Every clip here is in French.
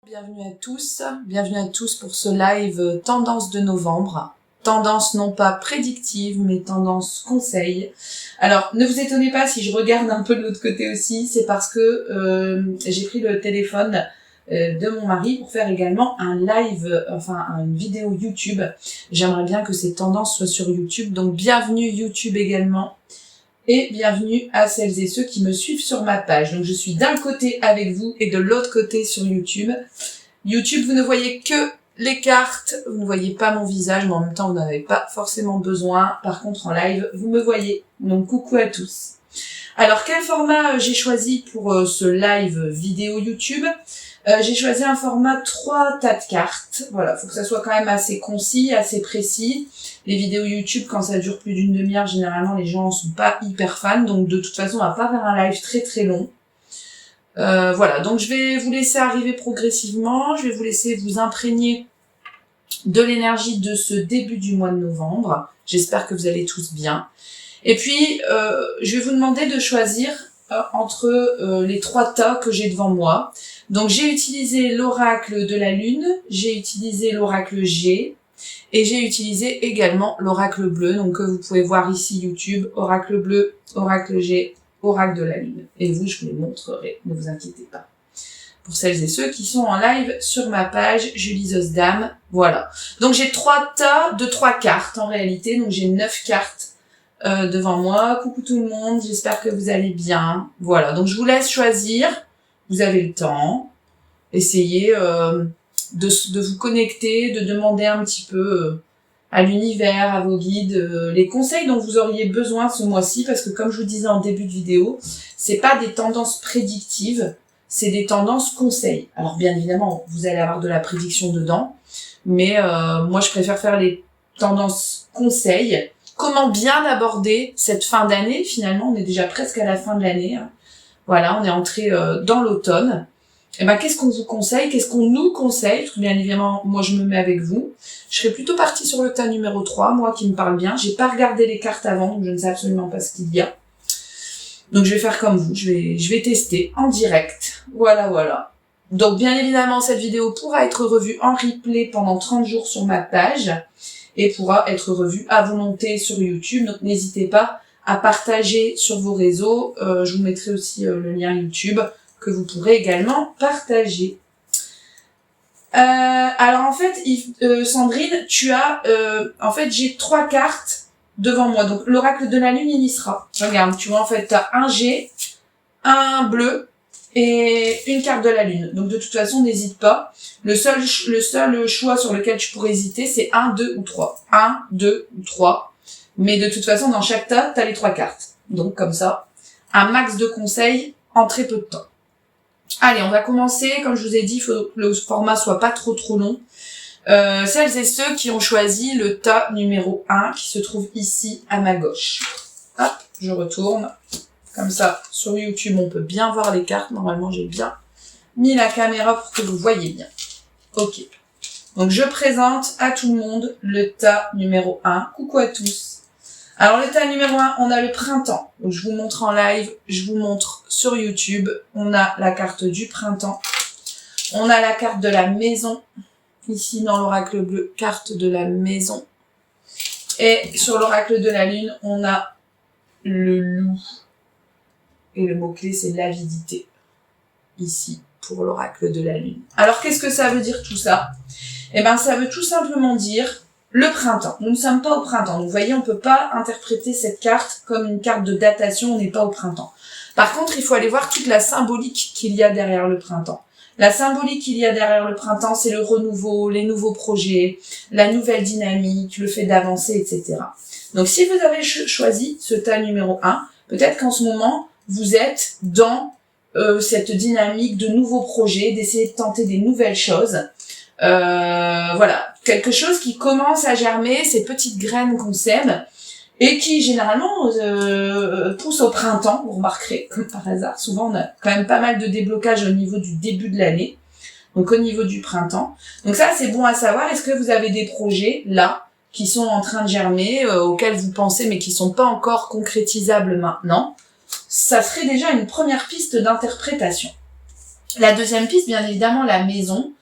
Bienvenue à tous pour ce live tendance de novembre. Tendance non pas prédictive, mais tendance conseil. Alors, ne vous étonnez pas si je regarde un peu de l'autre côté aussi, c'est parce que j'ai pris le téléphone de mon mari pour faire également un live, une vidéo YouTube. J'aimerais bien que ces tendances soient sur YouTube, donc bienvenue YouTube également. Et bienvenue à celles et ceux qui me suivent sur ma page. Donc je suis d'un côté avec vous et de l'autre côté sur YouTube. YouTube, vous ne voyez que les cartes, vous ne voyez pas mon visage, mais en même temps vous n'en avez pas forcément besoin. Par contre en live, vous me voyez. Donc coucou à tous. Alors quel format j'ai choisi pour ce live vidéo YouTube? J'ai choisi un format 3 tas de cartes. Voilà, faut que ça soit quand même assez concis, assez précis. Les vidéos YouTube, quand ça dure plus d'une demi-heure, généralement les gens sont pas hyper fans. Donc de toute façon, on va pas faire un live très très long. Voilà, donc je vais vous laisser arriver progressivement. Je vais vous laisser vous imprégner de l'énergie de ce début du mois de novembre. J'espère que vous allez tous bien. Et puis, je vais vous demander de choisir entre les 3 tas que j'ai devant moi. Donc j'ai utilisé l'oracle de la lune, j'ai utilisé l'oracle G, et j'ai utilisé également l'oracle bleu, donc que vous pouvez voir ici YouTube, oracle bleu, oracle G, oracle de la lune. Et vous, je vous les montrerai, ne vous inquiétez pas. Pour celles et ceux qui sont en live sur ma page, Julie Zosdam, voilà. Donc j'ai 3 tas de 3 cartes en réalité, donc j'ai 9 cartes devant moi. Coucou tout le monde, j'espère que vous allez bien. Voilà, donc je vous laisse choisir. Vous avez le temps, essayez de vous connecter, de demander un petit peu à l'univers, à vos guides, les conseils dont vous auriez besoin ce mois-ci, parce que comme je vous disais en début de vidéo, c'est pas des tendances prédictives, c'est des tendances conseils. Alors bien évidemment, vous allez avoir de la prédiction dedans, mais moi je préfère faire les tendances conseils. Comment bien aborder cette fin d'année? Finalement, on est déjà presque à la fin de l'année, hein. Voilà, on est entré dans l'automne. Et ben, qu'est-ce qu'on vous conseille? Qu'est-ce qu'on nous conseille? Parce que bien évidemment, moi, je me mets avec vous. Je serais plutôt partie sur le tas numéro 3, moi, qui me parle bien. J'ai pas regardé les cartes avant, donc je ne sais absolument pas ce qu'il y a. Donc, je vais faire comme vous. Je vais tester en direct. Voilà. Donc, bien évidemment, cette vidéo pourra être revue en replay pendant 30 jours sur ma page et pourra être revue à volonté sur YouTube. Donc, n'hésitez pas à partager sur vos réseaux. Je vous mettrai aussi le lien YouTube que vous pourrez également partager. Alors en fait, Sandrine, tu as... en fait, j'ai 3 cartes devant moi. Donc l'oracle de la lune, il y sera. Regarde, tu vois, en fait, tu as un G, un bleu et une carte de la lune. Donc de toute façon, n'hésite pas. Le seul choix sur lequel tu pourrais hésiter, c'est 1, 2 ou 3. 1, 2 ou 3. Mais de toute façon, dans chaque tas, tu as les 3 cartes. Donc, comme ça, un max de conseils en très peu de temps. Allez, on va commencer. Comme je vous ai dit, il faut que le format soit pas trop long. Celles et ceux qui ont choisi le tas numéro 1, qui se trouve ici à ma gauche. Hop, je retourne. Comme ça, sur YouTube, on peut bien voir les cartes. Normalement, j'ai bien mis la caméra pour que vous voyez bien. Ok. Donc, je présente à tout le monde le tas numéro 1. Coucou à tous. Alors, le tas numéro 1, on a le printemps. Donc, je vous montre en live, je vous montre sur YouTube. On a la carte du printemps. On a la carte de la maison. Ici, dans l'oracle bleu, carte de la maison. Et sur l'oracle de la lune, on a le loup. Et le mot-clé, c'est l'avidité. Ici, pour l'oracle de la lune. Alors, qu'est-ce que ça veut dire tout ça? Eh ben, ça veut tout simplement dire le printemps. Nous ne sommes pas au printemps. Donc, vous voyez, on peut pas interpréter cette carte comme une carte de datation. On n'est pas au printemps. Par contre, il faut aller voir toute la symbolique qu'il y a derrière le printemps. La symbolique qu'il y a derrière le printemps, c'est le renouveau, les nouveaux projets, la nouvelle dynamique, le fait d'avancer, etc. Donc, si vous avez choisi ce tas numéro 1, peut-être qu'en ce moment, vous êtes dans cette dynamique de nouveaux projets, d'essayer de tenter des nouvelles choses. Voilà, quelque chose qui commence à germer, ces petites graines qu'on sème et qui généralement poussent au printemps. Vous remarquerez, comme par hasard, souvent on a quand même pas mal de déblocage au niveau du début de l'année, donc au niveau du printemps. Donc ça, c'est bon à savoir. Est-ce que vous avez des projets là qui sont en train de germer, auxquels vous pensez mais qui sont pas encore concrétisables maintenant? Ça serait déjà une première piste d'interprétation. La deuxième piste, bien évidemment, la maison.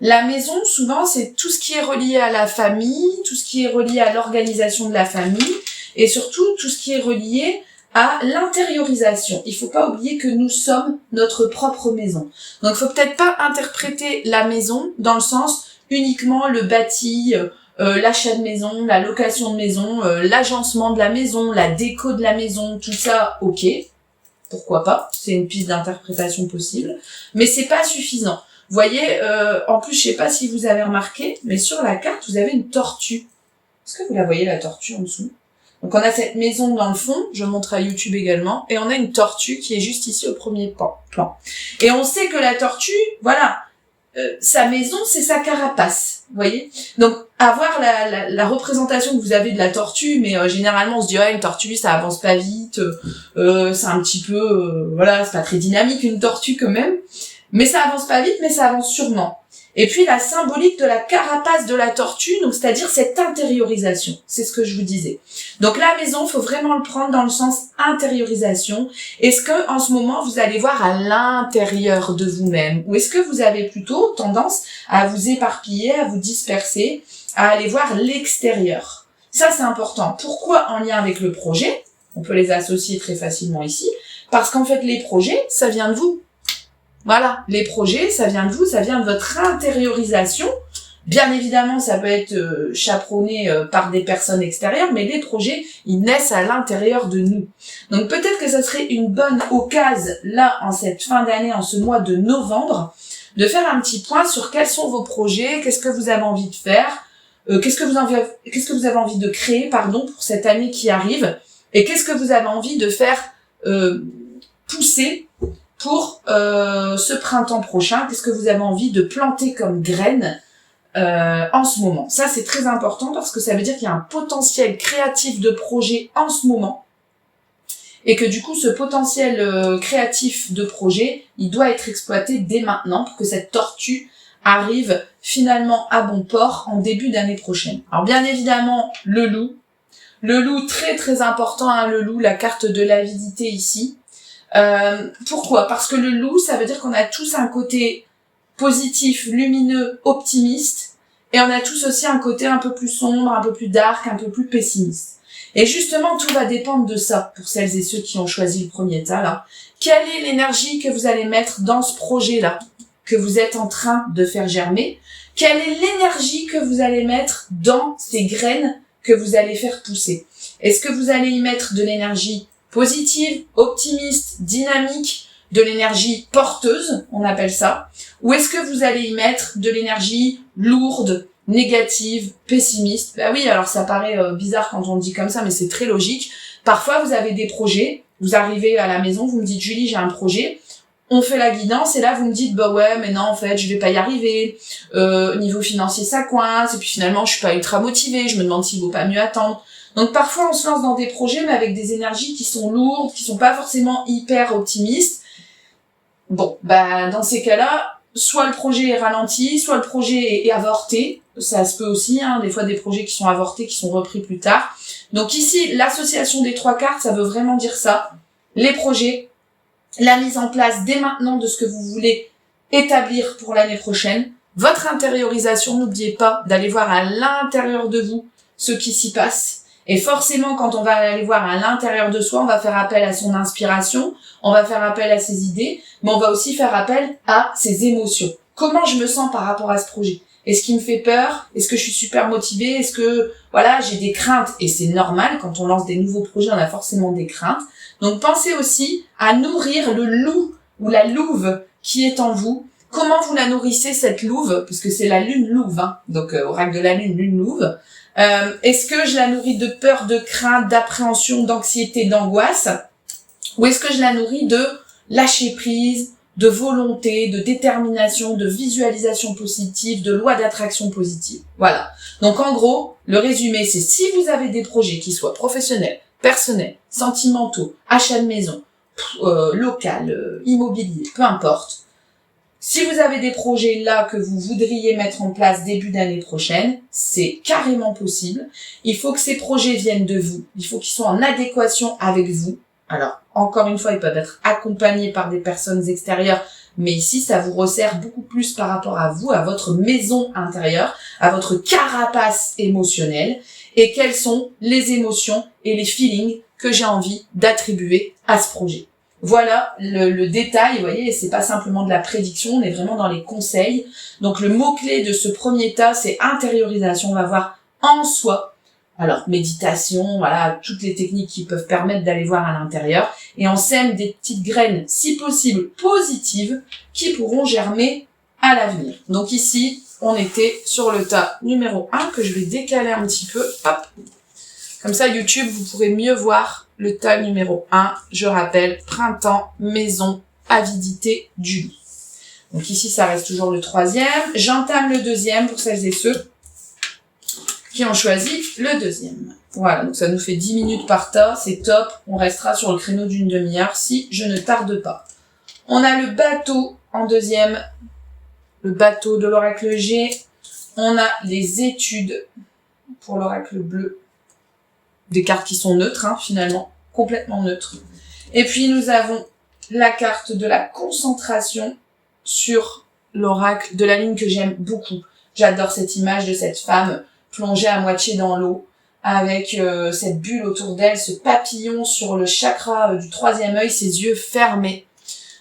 La maison, souvent, c'est tout ce qui est relié à la famille, tout ce qui est relié à l'organisation de la famille, et surtout tout ce qui est relié à l'intériorisation. Il faut pas oublier que nous sommes notre propre maison. Donc, faut peut-être pas interpréter la maison dans le sens uniquement le bâti, l'achat de maison, la location de maison, l'agencement de la maison, la déco de la maison, tout ça, ok. Pourquoi pas, c'est une piste d'interprétation possible, mais c'est pas suffisant. Vous voyez, en plus, je sais pas si vous avez remarqué, mais sur la carte, vous avez une tortue. Est-ce que vous la voyez, la tortue en dessous? Donc on a cette maison dans le fond, je montre à YouTube également, et on a une tortue qui est juste ici au premier plan. Et on sait que la tortue, voilà, sa maison, c'est sa carapace, vous voyez. Donc avoir la représentation que vous avez de la tortue, mais généralement on se dit une tortue ça avance pas vite, c'est un petit peu, voilà, c'est pas très dynamique une tortue quand même, mais ça avance pas vite, mais ça avance sûrement. Et puis la symbolique de la carapace de la tortue, donc c'est-à-dire cette intériorisation, c'est ce que je vous disais. Donc la maison, faut vraiment le prendre dans le sens intériorisation. Est-ce que en ce moment vous allez voir à l'intérieur de vous-même, ou est-ce que vous avez plutôt tendance à vous éparpiller, à vous disperser, à aller voir l'extérieur? Ça c'est important. Pourquoi en lien avec le projet? On peut les associer très facilement ici, parce qu'en fait les projets, ça vient de vous. Voilà, les projets, ça vient de vous, ça vient de votre intériorisation. Bien évidemment, ça peut être chaperonné par des personnes extérieures, mais les projets, ils naissent à l'intérieur de nous. Donc peut-être que ça serait une bonne occasion, là, en cette fin d'année, en ce mois de novembre, de faire un petit point sur quels sont vos projets, qu'est-ce que vous avez envie de faire, qu'est-ce que vous avez envie de créer, pour cette année qui arrive, et qu'est-ce que vous avez envie de faire pousser pour ce printemps prochain, qu'est-ce que vous avez envie de planter comme graines en ce moment. Ça, c'est très important parce que ça veut dire qu'il y a un potentiel créatif de projet en ce moment et que du coup, ce potentiel créatif de projet, il doit être exploité dès maintenant pour que cette tortue arrive finalement à bon port en début d'année prochaine. Alors bien évidemment, le loup très très important, le loup, la carte de l'avidité ici. Pourquoi? Parce que le loup, ça veut dire qu'on a tous un côté positif, lumineux, optimiste, et on a tous aussi un côté un peu plus sombre, un peu plus dark, un peu plus pessimiste. Et justement, tout va dépendre de ça, pour celles et ceux qui ont choisi le premier tas, là. Quelle est l'énergie que vous allez mettre dans ce projet-là, que vous êtes en train de faire germer? Quelle est l'énergie que vous allez mettre dans ces graines que vous allez faire pousser? Est-ce que vous allez y mettre de l'énergie positive, optimiste, dynamique, de l'énergie porteuse, on appelle ça, ou est-ce que vous allez y mettre de l'énergie lourde, négative, pessimiste? Bah oui, alors ça paraît bizarre quand on le dit comme ça, mais c'est très logique. Parfois, vous avez des projets, vous arrivez à la maison, vous me dites « Julie, j'ai un projet », on fait la guidance, et là, vous me dites « Bah ouais, mais non, en fait, je vais pas y arriver, niveau financier, ça coince, et puis finalement, je suis pas ultra motivée, je me demande s'il vaut pas mieux attendre ». Donc parfois on se lance dans des projets mais avec des énergies qui sont lourdes, qui sont pas forcément hyper optimistes. Bon, bah dans ces cas-là, soit le projet est ralenti, soit le projet est avorté. Ça se peut aussi, des fois des projets qui sont avortés, qui sont repris plus tard. Donc ici, l'association des trois cartes, ça veut vraiment dire ça. Les projets, la mise en place dès maintenant de ce que vous voulez établir pour l'année prochaine. Votre intériorisation, n'oubliez pas d'aller voir à l'intérieur de vous ce qui s'y passe. Et forcément, quand on va aller voir à l'intérieur de soi, on va faire appel à son inspiration, on va faire appel à ses idées, mais on va aussi faire appel à ses émotions. Comment je me sens par rapport à ce projet? Est-ce qu'il me fait peur? Est-ce que je suis super motivée? Est-ce que, voilà, j'ai des craintes? Et c'est normal, quand on lance des nouveaux projets, on a forcément des craintes. Donc pensez aussi à nourrir le loup ou la louve qui est en vous. Comment vous la nourrissez, cette louve? Puisque c'est la lune louve, donc oracle de la lune, lune louve. Est-ce que je la nourris de peur, de crainte, d'appréhension, d'anxiété, d'angoisse? Ou est-ce que je la nourris de lâcher prise, de volonté, de détermination, de visualisation positive, de loi d'attraction positive? Voilà. Donc en gros, le résumé, c'est si vous avez des projets qui soient professionnels, personnels, sentimentaux, achat de maison, local, immobilier, peu importe. Si vous avez des projets là que vous voudriez mettre en place début d'année prochaine, c'est carrément possible. Il faut que ces projets viennent de vous. Il faut qu'ils soient en adéquation avec vous. Alors, encore une fois, ils peuvent être accompagnés par des personnes extérieures, mais ici, ça vous resserre beaucoup plus par rapport à vous, à votre maison intérieure, à votre carapace émotionnelle, et quelles sont les émotions et les feelings que j'ai envie d'attribuer à ce projet. Voilà le détail, vous voyez, c'est pas simplement de la prédiction, on est vraiment dans les conseils. Donc le mot-clé de ce premier tas, c'est intériorisation, on va voir en soi. Alors méditation, voilà, toutes les techniques qui peuvent permettre d'aller voir à l'intérieur. Et on sème des petites graines, si possible positives, qui pourront germer à l'avenir. Donc ici, on était sur le tas numéro 1, que je vais décaler un petit peu, hop. Comme ça, YouTube, vous pourrez mieux voir le tas numéro 1. Je rappelle, printemps, maison, avidité du lit. Donc ici, ça reste toujours le troisième. J'entame le deuxième pour celles et ceux qui ont choisi le deuxième. Voilà, donc ça nous fait 10 minutes par tas, c'est top. On restera sur le créneau d'une demi-heure si je ne tarde pas. On a le bateau en deuxième, le bateau de l'oracle G. On a les études pour l'oracle bleu. Des cartes qui sont neutres, hein, finalement, complètement neutres. Et puis nous avons la carte de la concentration sur l'oracle de la ligne que j'aime beaucoup. J'adore cette image de cette femme plongée à moitié dans l'eau, avec cette bulle autour d'elle, ce papillon sur le chakra du troisième œil, ses yeux fermés.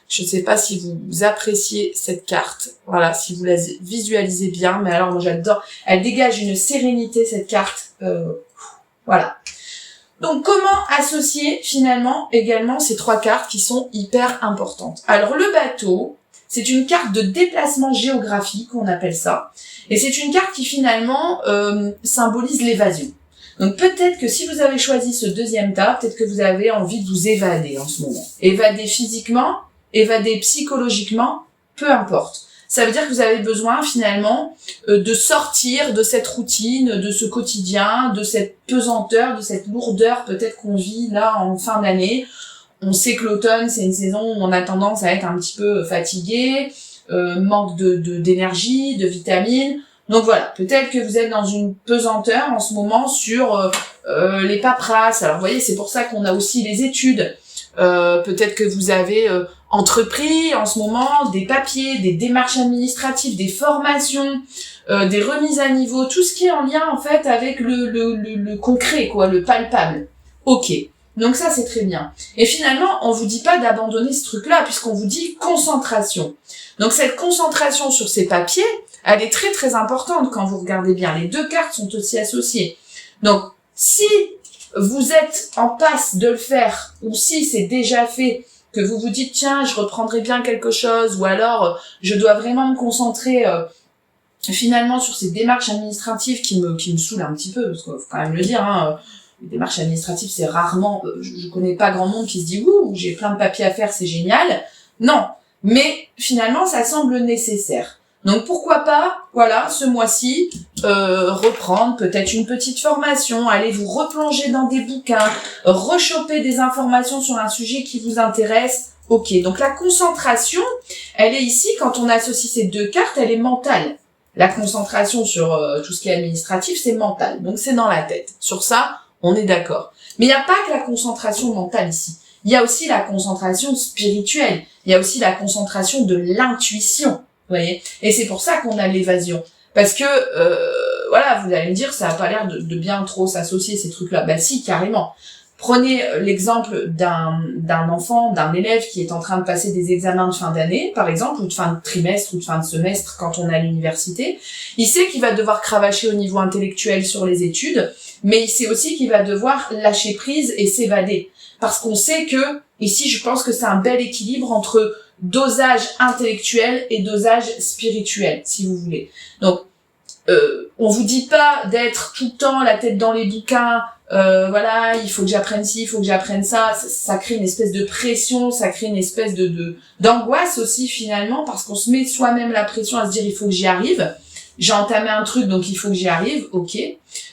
Je ne sais pas si vous appréciez cette carte, voilà, si vous la visualisez bien, mais alors moi j'adore. Elle dégage une sérénité, cette carte, voilà. Donc, comment associer finalement également ces trois cartes qui sont hyper importantes? Alors, le bateau, c'est une carte de déplacement géographique, on appelle ça. Et c'est une carte qui finalement symbolise l'évasion. Donc, peut-être que si vous avez choisi ce deuxième tas, peut-être que vous avez envie de vous évader en ce moment. Évader physiquement, évader psychologiquement, peu importe. Ça veut dire que vous avez besoin finalement de sortir de cette routine, de ce quotidien, de cette pesanteur, de cette lourdeur peut-être qu'on vit là en fin d'année. On sait que l'automne, c'est une saison où on a tendance à être un petit peu fatigué, manque d'énergie, de vitamines. Donc voilà, peut-être que vous êtes dans une pesanteur en ce moment sur les paperasses. Alors vous voyez, c'est pour ça qu'on a aussi les études. Peut-être que vous avez entrepris en ce moment des papiers, des démarches administratives, des formations, des remises à niveau, tout ce qui est en lien en fait avec le concret, quoi, le palpable. Ok, donc ça c'est très bien. Et finalement, on vous dit pas d'abandonner ce truc-là puisqu'on vous dit concentration. Donc cette concentration sur ces papiers, elle est très très importante quand vous regardez bien. Les deux cartes sont aussi associées. Donc si vous êtes en passe de le faire, ou si c'est déjà fait, que vous vous dites tiens je reprendrai bien quelque chose, ou alors je dois vraiment me concentrer finalement sur ces démarches administratives qui me saoulent un petit peu, parce qu'il faut quand même le dire, hein, les démarches administratives c'est rarement, je connais pas grand monde qui se dit ouh j'ai plein de papiers à faire, c'est génial. Non, mais finalement ça semble nécessaire. Donc pourquoi pas, voilà, ce mois-ci, reprendre peut-être une petite formation, aller vous replonger dans des bouquins, rechoper des informations sur un sujet qui vous intéresse. Ok, donc la concentration, elle est ici, quand on associe ces deux cartes, elle est mentale. La concentration sur tout ce qui est administratif, c'est mental, donc c'est dans la tête. Sur ça, on est d'accord. Mais il n'y a pas que la concentration mentale ici. Il y a aussi la concentration spirituelle. Il y a aussi la concentration de l'intuition. Vous voyez, et c'est pour ça qu'on a l'évasion. Parce que, voilà, vous allez me dire, ça a pas l'air de bien trop s'associer ces trucs-là. Bah si, carrément. Prenez l'exemple d'un enfant, d'un élève qui est en train de passer des examens de fin d'année, par exemple, ou de fin de trimestre, ou de fin de semestre quand on est à l'université. Il sait qu'il va devoir cravacher au niveau intellectuel sur les études, mais il sait aussi qu'il va devoir lâcher prise et s'évader. Parce qu'on sait que, ici, je pense que c'est un bel équilibre entre dosage intellectuel et dosage spirituel, si vous voulez. Donc, on vous dit pas d'être tout le temps la tête dans les bouquins, voilà, il faut que j'apprenne ci, il faut que j'apprenne ça. Ça crée une espèce de pression, ça crée une espèce d'angoisse aussi finalement, parce qu'on se met soi-même la pression à se dire il faut que j'y arrive. J'ai entamé un truc, donc il faut que j'y arrive, ok.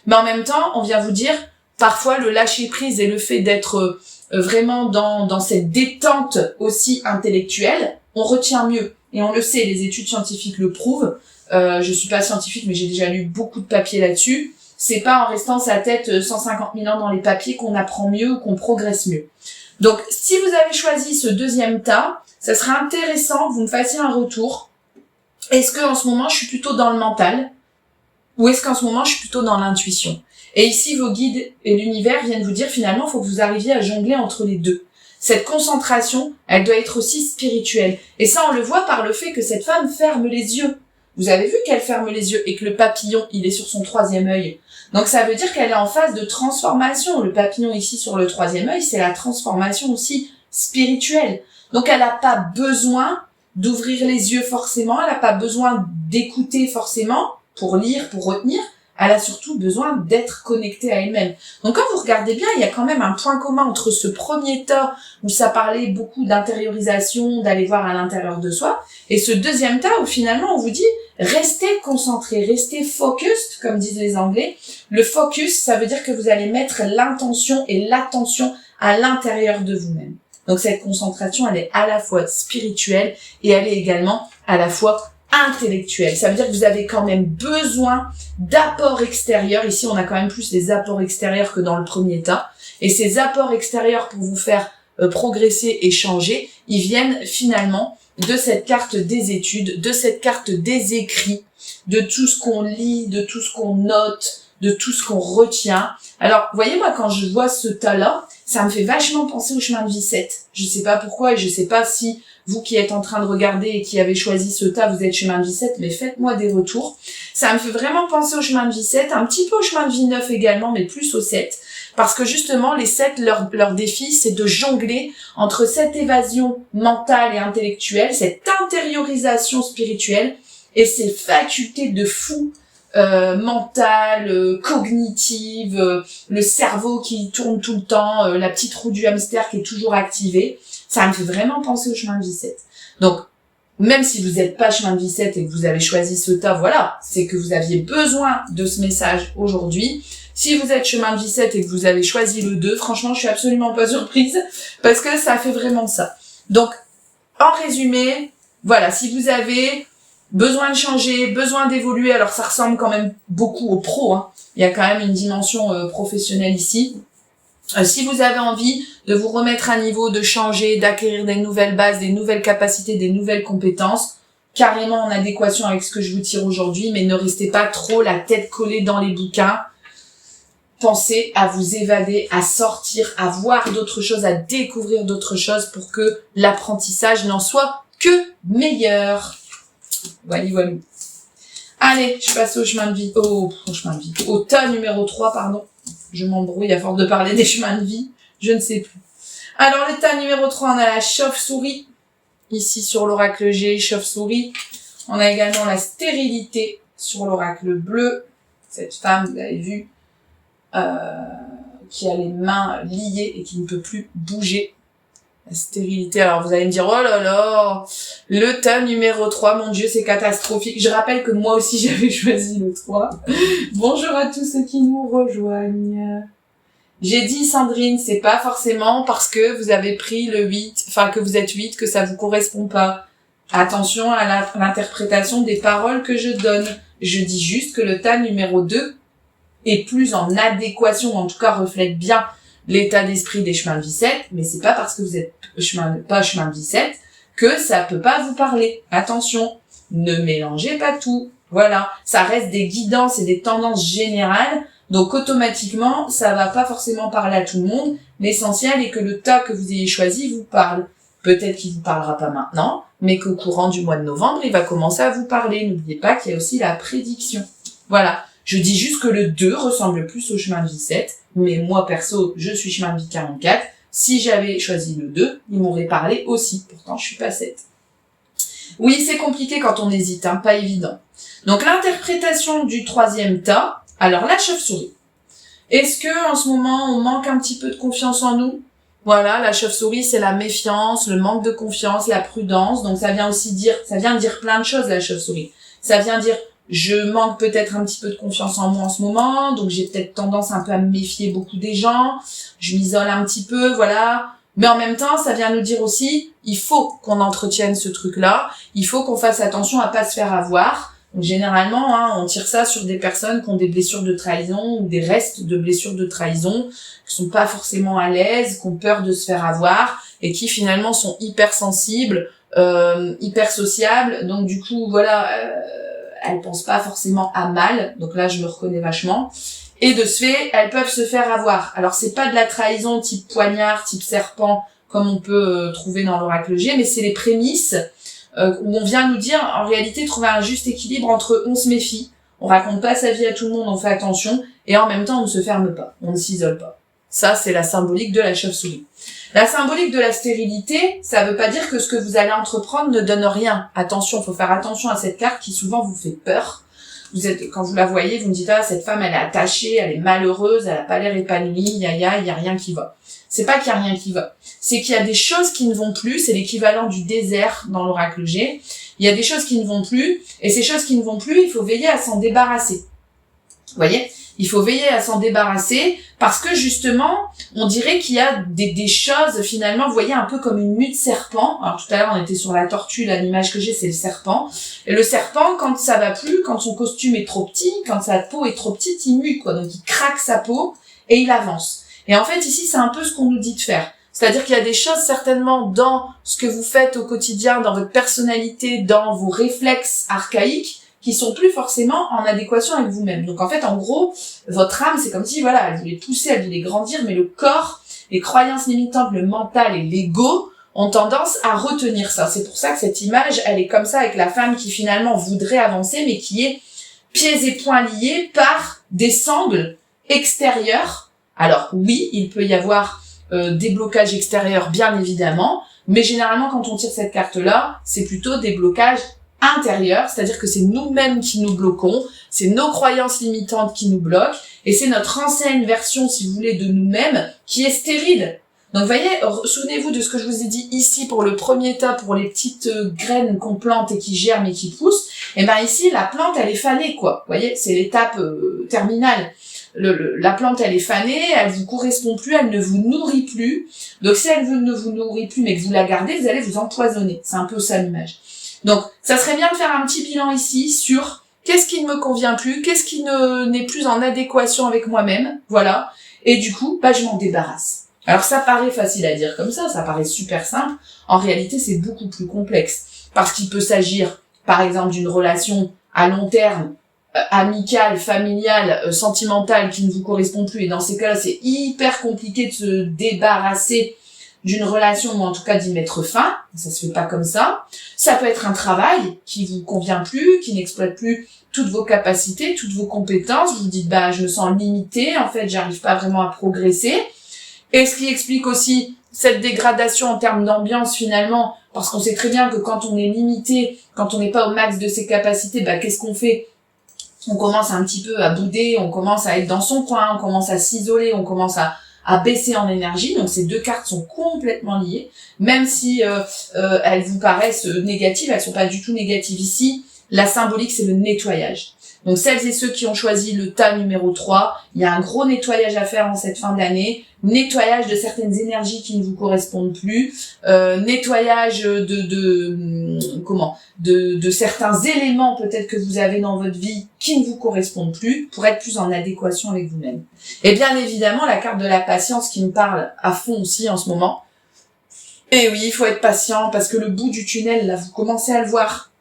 Mais en même temps, on vient vous dire, parfois le lâcher prise et le fait d'être vraiment dans cette détente aussi intellectuelle, on retient mieux. Et on le sait, les études scientifiques le prouvent. Je suis pas scientifique, mais j'ai déjà lu beaucoup de papiers là-dessus. C'est pas en restant sa tête 150 000 ans dans les papiers qu'on apprend mieux, qu'on progresse mieux. Donc, si vous avez choisi ce deuxième tas, ça serait intéressant que vous me fassiez un retour. Est-ce que en ce moment je suis plutôt dans le mental ou est-ce qu'en ce moment je suis plutôt dans l'intuition? Et ici vos guides et l'univers viennent vous dire finalement il faut que vous arriviez à jongler entre les deux. Cette concentration, elle doit être aussi spirituelle. Et ça on le voit par le fait que cette femme ferme les yeux. Vous avez vu qu'elle ferme les yeux et que le papillon, il est sur son 3e œil. Donc ça veut dire qu'elle est en phase de transformation. Le papillon ici sur le 3e œil, c'est la transformation aussi spirituelle. Donc elle n'a pas besoin d'ouvrir les yeux forcément, elle n'a pas besoin d'écouter forcément pour lire, pour retenir. Elle a surtout besoin d'être connectée à elle-même. Donc quand vous regardez bien, il y a quand même un point commun entre ce premier tas où ça parlait beaucoup d'intériorisation, d'aller voir à l'intérieur de soi, et ce deuxième tas où finalement on vous dit restez concentré, restez focused, comme disent les Anglais. Le focus, ça veut dire que vous allez mettre l'intention et l'attention à l'intérieur de vous-même. Donc cette concentration, elle est à la fois spirituelle et elle est également à la fois intellectuelle. Ça veut dire que vous avez quand même besoin d'apports extérieurs. Ici, on a quand même plus des apports extérieurs que dans le premier tas. Et ces apports extérieurs pour vous faire progresser et changer, ils viennent finalement de cette carte des études, de cette carte des écrits, de tout ce qu'on lit, de tout ce qu'on note, de tout ce qu'on retient. Alors, voyez, moi, quand je vois ce tas-là, ça me fait vachement penser au chemin de vie 7. Je sais pas pourquoi et je sais pas si vous qui êtes en train de regarder et qui avez choisi ce tas, vous êtes chemin de vie 7, mais faites-moi des retours. Ça me fait vraiment penser au chemin de vie 7, un petit peu au chemin de vie 9 également, mais plus au 7. Parce que justement, les 7, leur défi, c'est de jongler entre cette évasion mentale et intellectuelle, cette intériorisation spirituelle et ces facultés de fou mentale, cognitive, le cerveau qui tourne tout le temps, la petite roue du hamster qui est toujours activée. Ça me fait vraiment penser au chemin de vie 7. Donc, même si vous n'êtes pas chemin de vie 7 et que vous avez choisi ce tas, voilà, c'est que vous aviez besoin de ce message aujourd'hui. Si vous êtes chemin de vie 7 et que vous avez choisi le 2, franchement, je suis absolument pas surprise parce que ça fait vraiment ça. Donc, en résumé, voilà, si vous avez besoin de changer, besoin d'évoluer, alors ça ressemble quand même beaucoup au pro, hein. Il y a quand même une dimension professionnelle ici. Si vous avez envie de vous remettre à niveau, de changer, d'acquérir des nouvelles bases, des nouvelles capacités, des nouvelles compétences, carrément en adéquation avec ce que je vous tire aujourd'hui, mais ne restez pas trop la tête collée dans les bouquins. Pensez à vous évader, à sortir, à voir d'autres choses, à découvrir d'autres choses pour que l'apprentissage n'en soit que meilleur. Voilà. Allez, je passe au chemin de vie, au tas numéro 3, pardon. Je m'embrouille à force de parler des chemins de vie, je ne sais plus. Alors, le tas numéro 3, on a la chauve-souris. Ici, sur l'oracle G, chauve-souris. On a également la stérilité sur l'oracle bleu. Cette femme, vous l'avez vu, qui a les mains liées et qui ne peut plus bouger. La stérilité, alors vous allez me dire, oh là là, le tas numéro 3, mon Dieu, c'est catastrophique. Je rappelle que moi aussi j'avais choisi le 3. Bonjour à tous ceux qui nous rejoignent. J'ai dit, Sandrine, c'est pas forcément parce que vous avez pris le 8, enfin que vous êtes 8, que ça vous correspond pas. Attention à l'interprétation des paroles que je donne. Je dis juste que le tas numéro 2 est plus en adéquation, en tout cas reflète bien l'état d'esprit des chemins de vie 7, mais c'est pas parce que vous êtes pas chemin de vie 7 que ça peut pas vous parler. Attention, ne mélangez pas tout. Voilà, ça reste des guidances et des tendances générales, donc automatiquement, ça va pas forcément parler à tout le monde. L'essentiel est que le tas que vous ayez choisi vous parle. Peut-être qu'il vous parlera pas maintenant, mais qu'au courant du mois de novembre, il va commencer à vous parler. N'oubliez pas qu'il y a aussi la prédiction. Voilà. Je dis juste que le 2 ressemble plus au chemin de vie 7, mais moi perso, je suis chemin de vie 44. Si j'avais choisi le 2, il m'aurait parlé aussi. Pourtant, je suis pas 7. Oui, c'est compliqué quand on hésite, hein, pas évident. Donc l'interprétation du 3e tas, alors la chauve-souris. Est-ce que en ce moment, on manque un petit peu de confiance en nous? Voilà, la chauve-souris, c'est la méfiance, le manque de confiance, la prudence. Donc ça vient dire plein de choses, la chauve-souris. Ça vient dire je manque peut-être un petit peu de confiance en moi en ce moment, donc j'ai peut-être tendance un peu à me méfier beaucoup des gens, je m'isole un petit peu, voilà. Mais en même temps, ça vient nous dire aussi, il faut qu'on entretienne ce truc-là, il faut qu'on fasse attention à pas se faire avoir, Donc généralement, on tire ça sur des personnes qui ont des blessures de trahison ou des restes de blessures de trahison, qui sont pas forcément à l'aise, qui ont peur de se faire avoir et qui finalement sont hypersensibles, hyper sociables. Donc du coup, voilà, elles pensent pas forcément à mal. Donc là, je me reconnais vachement. Et de ce fait, elles peuvent se faire avoir. Alors c'est pas de la trahison type poignard, type serpent, comme on peut trouver dans l'oracle G, mais c'est les prémices où on vient nous dire, en réalité, trouver un juste équilibre entre on se méfie, on raconte pas sa vie à tout le monde, on fait attention, et en même temps, on ne se ferme pas, on ne s'isole pas. Ça, c'est la symbolique de la chauve-souris. La symbolique de la stérilité, ça veut pas dire que ce que vous allez entreprendre ne donne rien. Attention, faut faire attention à cette carte qui souvent vous fait peur. Quand vous la voyez, vous me dites, cette femme, elle est attachée, elle est malheureuse, elle a pas l'air épanouie, il y a rien qui va. C'est pas qu'il y a rien qui va. C'est qu'il y a des choses qui ne vont plus, c'est l'équivalent du désert dans l'oracle G. Il y a des choses qui ne vont plus, et ces choses qui ne vont plus, il faut veiller à s'en débarrasser. Vous voyez? Il faut veiller à s'en débarrasser parce que justement, on dirait qu'il y a des choses finalement, vous voyez, un peu comme une mue de serpent. Alors tout à l'heure, on était sur la tortue, là, l'image que j'ai, c'est le serpent. Et le serpent, quand ça va plus, quand son costume est trop petit, quand sa peau est trop petite, il mue, quoi. Donc il craque sa peau et il avance. Et en fait, ici, c'est un peu ce qu'on nous dit de faire. C'est-à-dire qu'il y a des choses certainement dans ce que vous faites au quotidien, dans votre personnalité, dans vos réflexes archaïques, qui sont plus forcément en adéquation avec vous-même. Donc en fait, en gros, votre âme, c'est comme si, voilà, elle voulait pousser, elle voulait grandir, mais le corps, les croyances limitantes, le mental et l'ego ont tendance à retenir ça. C'est pour ça que cette image, elle est comme ça avec la femme qui finalement voudrait avancer, mais qui est pieds et poings liés par des sangles extérieurs. Alors oui, il peut y avoir des blocages extérieurs, bien évidemment, mais généralement, quand on tire cette carte-là, c'est plutôt des blocages intérieur, c'est-à-dire que c'est nous-mêmes qui nous bloquons, c'est nos croyances limitantes qui nous bloquent, et c'est notre ancienne version, si vous voulez, de nous-mêmes qui est stérile. Donc, vous voyez, souvenez-vous de ce que je vous ai dit ici pour le premier tas, pour les petites graines qu'on plante et qui germent et qui poussent. Et ben ici, la plante, elle est fanée, quoi. Vous voyez, c'est l'étape terminale. La plante, elle est fanée, elle vous correspond plus, elle ne vous nourrit plus. Donc, si elle ne vous nourrit plus, mais que vous la gardez, vous allez vous empoisonner. C'est un peu ça l'image. Donc, ça serait bien de faire un petit bilan ici sur qu'est-ce qui ne me convient plus, qu'est-ce qui n'est plus en adéquation avec moi-même, voilà. Et du coup, je m'en débarrasse. Alors, ça paraît facile à dire comme ça paraît super simple. En réalité, c'est beaucoup plus complexe. Parce qu'il peut s'agir, par exemple, d'une relation à long terme, amicale, familiale, sentimentale, qui ne vous correspond plus. Et dans ces cas-là, c'est hyper compliqué de se débarrasser d'une relation, ou en tout cas d'y mettre fin. Ça se fait pas comme ça. Ça peut être un travail qui vous convient plus, qui n'exploite plus toutes vos capacités, toutes vos compétences. Vous vous dites, je me sens limitée, en fait, j'arrive pas vraiment à progresser. Et ce qui explique aussi cette dégradation en termes d'ambiance, finalement, parce qu'on sait très bien que quand on est limité, quand on n'est pas au max de ses capacités, qu'est-ce qu'on fait? On commence un petit peu à bouder, on commence à être dans son coin, on commence à s'isoler, on commence à baisser en énergie. Donc ces deux cartes sont complètement liées, même si elles vous paraissent négatives, elles sont pas du tout négatives ici. La symbolique, c'est le nettoyage. Donc celles et ceux qui ont choisi le tas numéro 3, il y a un gros nettoyage à faire en cette fin d'année, nettoyage de certaines énergies qui ne vous correspondent plus, nettoyage de certains éléments peut-être que vous avez dans votre vie qui ne vous correspondent plus pour être plus en adéquation avec vous-même. Et bien évidemment, la carte de la patience qui me parle à fond aussi en ce moment. Et oui, il faut être patient parce que le bout du tunnel, là, vous commencez à le voir.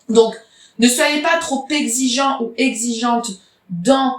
Donc, ne soyez pas trop exigeant ou exigeante dans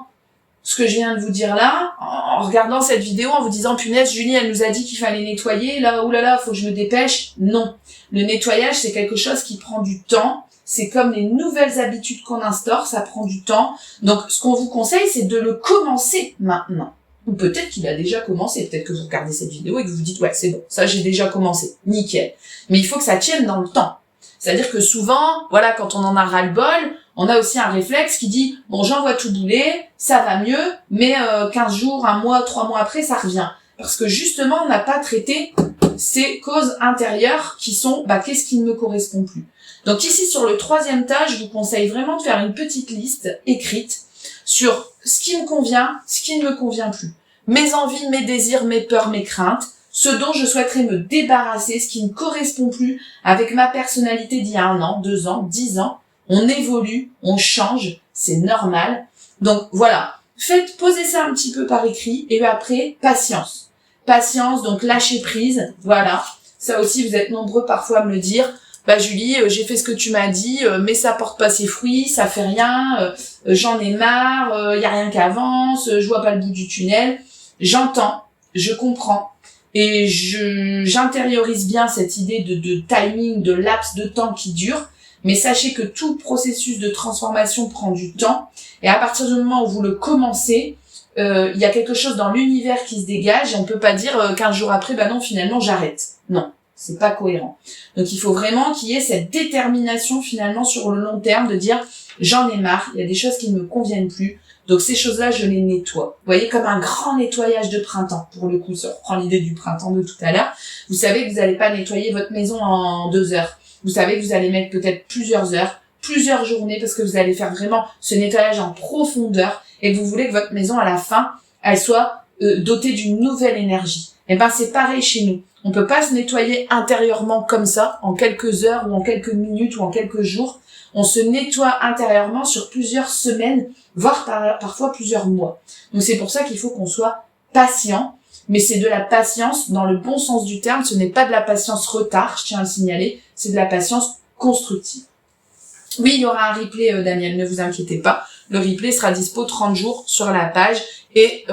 ce que je viens de vous dire là, en regardant cette vidéo, en vous disant, punaise, Julie, elle nous a dit qu'il fallait nettoyer, là, oulala, faut que je me dépêche. Non. Le nettoyage, c'est quelque chose qui prend du temps. C'est comme les nouvelles habitudes qu'on instaure, ça prend du temps. Donc, ce qu'on vous conseille, c'est de le commencer maintenant. Ou peut-être qu'il a déjà commencé. Peut-être que vous regardez cette vidéo et que vous vous dites, ouais, c'est bon, ça, j'ai déjà commencé. Nickel. Mais il faut que ça tienne dans le temps. C'est-à-dire que souvent, voilà, quand on en a ras-le-bol, on a aussi un réflexe qui dit, bon, j'envoie tout bouler, ça va mieux, mais 15 jours, 1 mois, 3 mois après, ça revient. Parce que justement, on n'a pas traité ces causes intérieures qui sont, qu'est-ce qui ne me correspond plus. Donc ici, sur le 3e tas, je vous conseille vraiment de faire une petite liste écrite sur ce qui me convient, ce qui ne me convient plus. Mes envies, mes désirs, mes peurs, mes craintes, ce dont je souhaiterais me débarrasser, ce qui ne correspond plus avec ma personnalité d'il y a 1 an, 2 ans, 10 ans. on évolue, on change, c'est normal. Donc voilà, posez ça un petit peu par écrit et après, patience. Patience, donc lâcher prise, voilà. Ça aussi, vous êtes nombreux parfois à me le dire. Bah Julie, j'ai fait ce que tu m'as dit, mais ça porte pas ses fruits, ça fait rien, j'en ai marre, y a rien qui avance, je vois pas le bout du tunnel. J'entends, je comprends et j'intériorise bien cette idée de timing, de laps de temps qui dure. Mais sachez que tout processus de transformation prend du temps et à partir du moment où vous le commencez, il y a quelque chose dans l'univers qui se dégage et on peut pas dire 15 jours après, bah non, finalement j'arrête. Non, c'est pas cohérent. Donc il faut vraiment qu'il y ait cette détermination finalement sur le long terme de dire j'en ai marre, il y a des choses qui ne me conviennent plus. Donc ces choses-là, je les nettoie. Vous voyez, comme un grand nettoyage de printemps. Pour le coup, ça reprend l'idée du printemps de tout à l'heure. Vous savez que vous n'allez pas nettoyer votre maison en 2 heures. Vous savez que vous allez mettre peut-être plusieurs heures, plusieurs journées, parce que vous allez faire vraiment ce nettoyage en profondeur et que vous voulez que votre maison, à la fin, elle soit dotée d'une nouvelle énergie. Et ben c'est pareil chez nous. On peut pas se nettoyer intérieurement comme ça, en quelques heures ou en quelques minutes ou en quelques jours. On se nettoie intérieurement sur plusieurs semaines, voire parfois plusieurs mois. Donc c'est pour ça qu'il faut qu'on soit patient, mais c'est de la patience dans le bon sens du terme. Ce n'est pas de la patience retard, je tiens à le signaler, c'est de la patience constructive. Oui, il y aura un replay, Daniel, ne vous inquiétez pas. Le replay sera dispo 30 jours sur la page et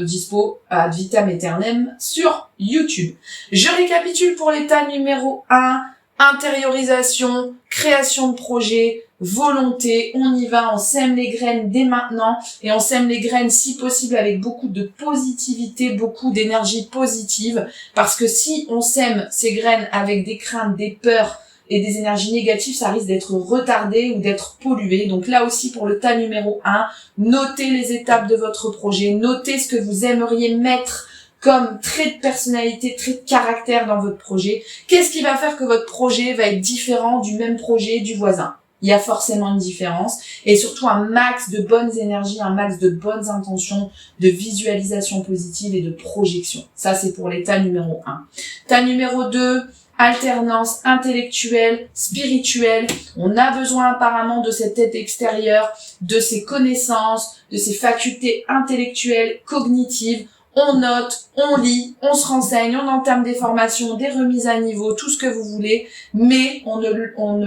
dispo ad vitam aeternam sur YouTube. Je récapitule pour l'état numéro 1. Intériorisation, création de projet, volonté, on y va, on sème les graines dès maintenant et on sème les graines si possible avec beaucoup de positivité, beaucoup d'énergie positive parce que si on sème ces graines avec des craintes, des peurs et des énergies négatives, ça risque d'être retardé ou d'être pollué. Donc là aussi pour le tas numéro 1, notez les étapes de votre projet, notez ce que vous aimeriez mettre comme trait de personnalité, trait de caractère dans votre projet. Qu'est-ce qui va faire que votre projet va être différent du même projet du voisin? Il y a forcément une différence et surtout un max de bonnes énergies, un max de bonnes intentions, de visualisation positive et de projection. Ça, c'est pour l'état numéro 1. Tas numéro 2, alternance intellectuelle, spirituelle. On a besoin apparemment de cette aide extérieure, de ses connaissances, de ses facultés intellectuelles, cognitives. On note, on lit, on se renseigne, on entame des formations, des remises à niveau, tout ce que vous voulez, mais on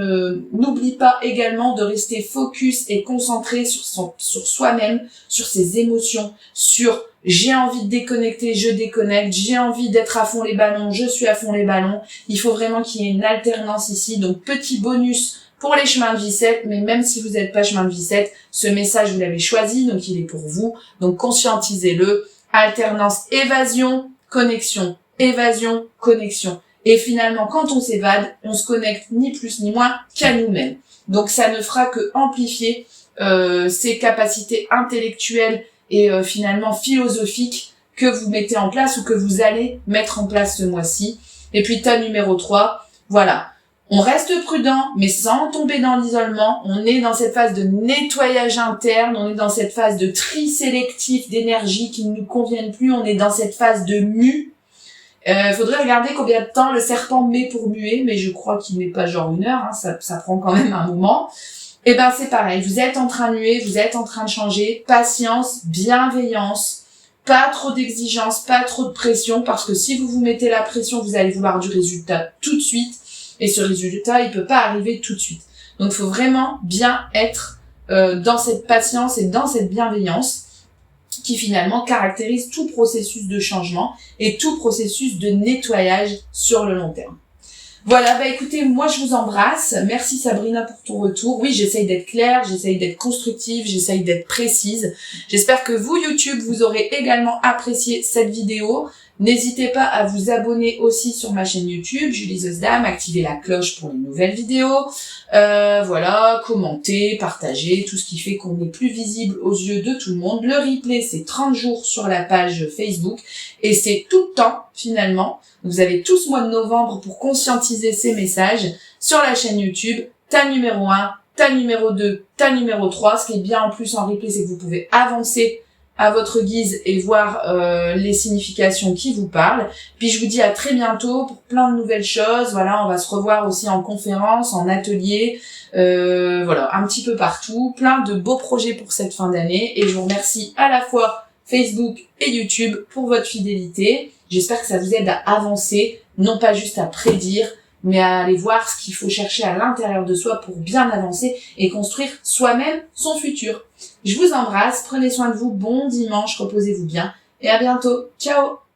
n'oublie pas également de rester focus et concentré sur soi-même, sur ses émotions, sur j'ai envie de déconnecter, je déconnecte, j'ai envie d'être à fond les ballons, je suis à fond les ballons. Il faut vraiment qu'il y ait une alternance ici, donc petit bonus pour les chemins de vie 7, mais même si vous n'êtes pas chemin de vie 7, ce message vous l'avez choisi, donc il est pour vous, donc conscientisez-le. Alternance, évasion, connexion, évasion, connexion. Et finalement, quand on s'évade, on se connecte ni plus ni moins qu'à nous-mêmes. Donc ça ne fera que amplifier ces capacités intellectuelles et finalement philosophiques que vous mettez en place ou que vous allez mettre en place ce mois-ci. Et puis tas numéro 3, voilà. On reste prudent, mais sans tomber dans l'isolement. On est dans cette phase de nettoyage interne, on est dans cette phase de tri sélectif d'énergie qui ne nous conviennent plus, on est dans cette phase de mue. Faudrait regarder combien de temps le serpent met pour muer, mais je crois qu'il met pas genre 1 heure, hein, ça prend quand même un moment. Et ben c'est pareil, vous êtes en train de muer, vous êtes en train de changer, patience, bienveillance, pas trop d'exigence, pas trop de pression, parce que si vous vous mettez la pression, vous allez vouloir du résultat tout de suite. Et ce résultat, il peut pas arriver tout de suite. Donc, il faut vraiment bien être dans cette patience et dans cette bienveillance qui finalement caractérise tout processus de changement et tout processus de nettoyage sur le long terme. Voilà, bah écoutez, moi je vous embrasse. Merci Sabrina pour ton retour. Oui, j'essaye d'être claire, j'essaye d'être constructive, j'essaye d'être précise. J'espère que vous, YouTube, vous aurez également apprécié cette vidéo. N'hésitez pas à vous abonner aussi sur ma chaîne YouTube, Julie Zosdam, activer la cloche pour les nouvelles vidéos, voilà, commenter, partager, tout ce qui fait qu'on est plus visible aux yeux de tout le monde. Le replay, c'est 30 jours sur la page Facebook et c'est tout le temps finalement. Vous avez tout ce mois de novembre pour conscientiser ces messages sur la chaîne YouTube, tas numéro 1, tas numéro 2, tas numéro 3. Ce qui est bien en plus en replay, c'est que vous pouvez avancer à votre guise et voir les significations qui vous parlent. Puis je vous dis à très bientôt pour plein de nouvelles choses. Voilà, on va se revoir aussi en conférence, en atelier, voilà, un petit peu partout. Plein de beaux projets pour cette fin d'année. Et je vous remercie à la fois Facebook et YouTube pour votre fidélité. J'espère que ça vous aide à avancer, non pas juste à prédire, mais à aller voir ce qu'il faut chercher à l'intérieur de soi pour bien avancer et construire soi-même son futur. Je vous embrasse, prenez soin de vous, bon dimanche, reposez-vous bien et à bientôt. Ciao!